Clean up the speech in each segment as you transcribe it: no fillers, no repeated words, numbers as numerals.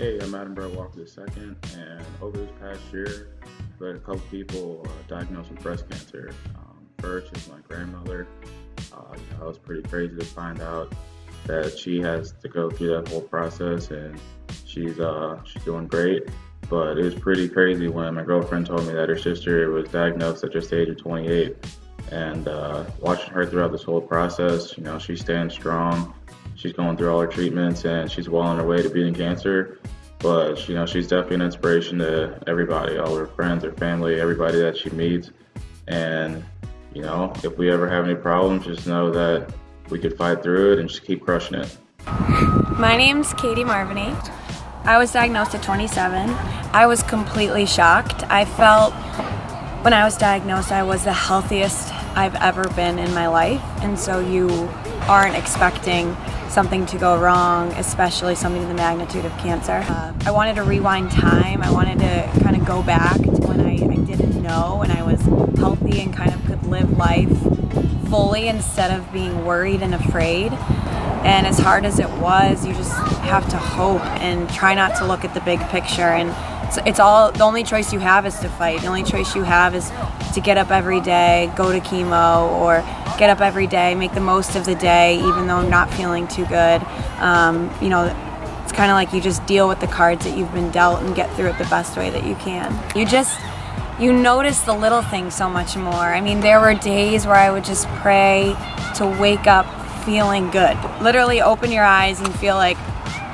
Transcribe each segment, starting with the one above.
Hey, I'm Adam Walker II, and over this past year, we had a couple people diagnosed with breast cancer. First is my grandmother. It was pretty crazy to find out that she has to go through that whole process, and she's doing great. But it was pretty crazy when my girlfriend told me that her sister was diagnosed at just the age of 28. And watching her throughout this whole process, she's staying strong. She's going through all her treatments, and she's well on her way to beating cancer. But she's definitely an inspiration to everybody, all her friends, her family, everybody that she meets. And if we ever have any problems, just know that we could fight through it and just keep crushing it. My name's Katie Marviny. I was diagnosed at 27. I was completely shocked. I felt when I was diagnosed I was the healthiest I've ever been in my life, and so you aren't expecting something to go wrong, especially something of the magnitude of cancer. I wanted to rewind time. I wanted to kind of go back to when I didn't know and I was healthy and kind of could live life fully instead of being worried and afraid. And as hard as it was, you just have to hope and try not to look at the big picture. And it's all, the only choice you have is to fight. The only choice you have is to get up every day, go to chemo, or get up every day, make the most of the day, even though I'm not feeling too good. It's kind of like you just deal with the cards that you've been dealt and get through it the best way that you can. You notice the little things so much more. I mean, there were days where I would just pray to wake up feeling good. Literally open your eyes and feel like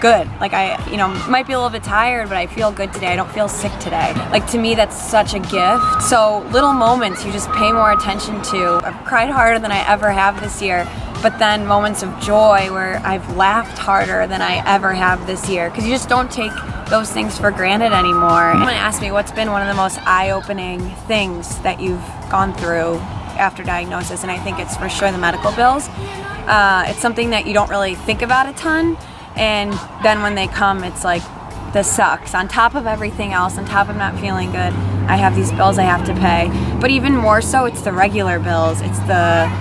good. Like I might be a little bit tired, but I feel good today. I don't feel sick today. Like, to me, that's such a gift. So little moments you just pay more attention to. I've cried harder than I ever have this year, but then moments of joy where I've laughed harder than I ever have this year, because you just don't take those things for granted anymore. Someone asked me what's been one of the most eye-opening things that you've gone through after diagnosis, and I think it's for sure the medical bills. It's something that you don't really think about a ton, and then when they come, it's like, this sucks. On top of everything else, on top of not feeling good, I have these bills I have to pay. But even more so, it's the regular bills. It's the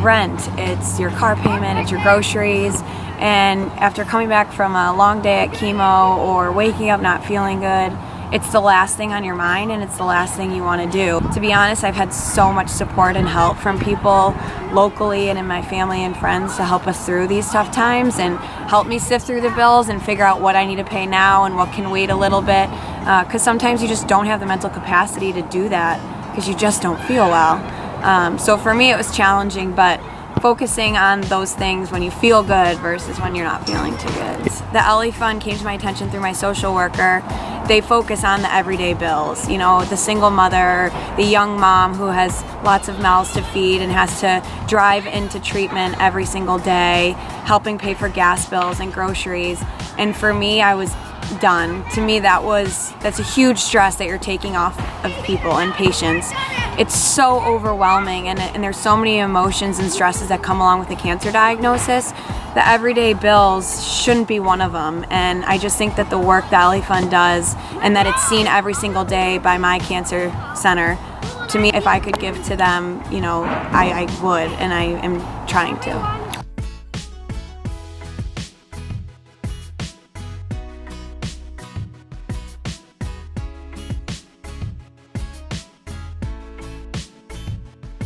rent, it's your car payment, it's your groceries. And after coming back from a long day at chemo or waking up not feeling good, it's the last thing on your mind, and it's the last thing you want to do. To be honest, I've had so much support and help from people locally and in my family and friends to help us through these tough times and help me sift through the bills and figure out what I need to pay now and what can wait a little bit. Because sometimes you just don't have the mental capacity to do that because you just don't feel well. So for me, it was challenging, but focusing on those things when you feel good versus when you're not feeling too good. The LE Fund came to my attention through my social worker. They focus on the everyday bills, the single mother, the young mom who has lots of mouths to feed and has to drive into treatment every single day, helping pay for gas bills and groceries. And for me, I was done. To me, that's a huge stress that you're taking off of people and patients. It's so overwhelming, and there's so many emotions and stresses that come along with a cancer diagnosis. The everyday bills shouldn't be one of them, and I just think that the work that LE Fund does, and that it's seen every single day by my cancer center, to me, if I could give to them, I would, and I am trying to.